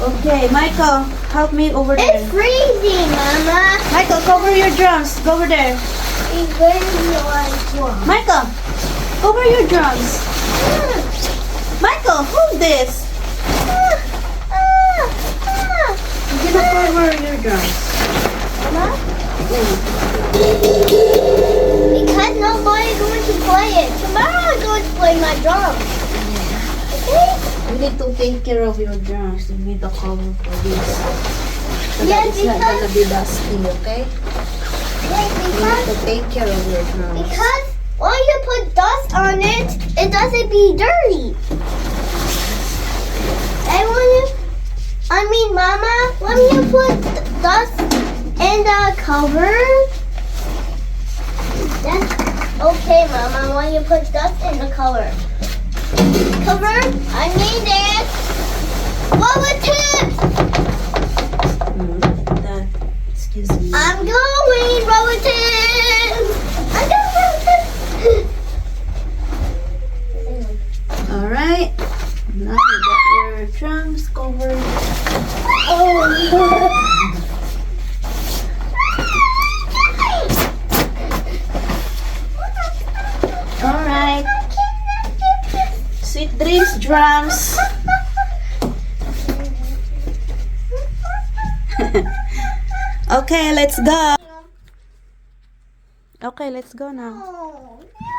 Okay, Michael, help me over there. It's freezing, Mama. Michael, cover your drums. Go over there. It's very warm. Michael, cover your drums. Michael, hold this. You're gonna cover your drums. Mama? Because nobody's going to play it. Tomorrow I'm going to play my drum. Okay? You need to take care of your drums. You need a cover for this. So Yeah, that it's not gonna be dusty, okay? Yes, You need to take care of your drums. because when you put dust on it, it doesn't be dirty. Mama, when you put dust in the cover, that's okay, Mama. When you put dust in the cover, I need it. Relative. Excuse me. I'm going, relative. I'm going, relative. Alright. Now you got your drums covered. Alright. Sweet dreams, drums. Okay, let's go. Okay, let's go now. Oh, no.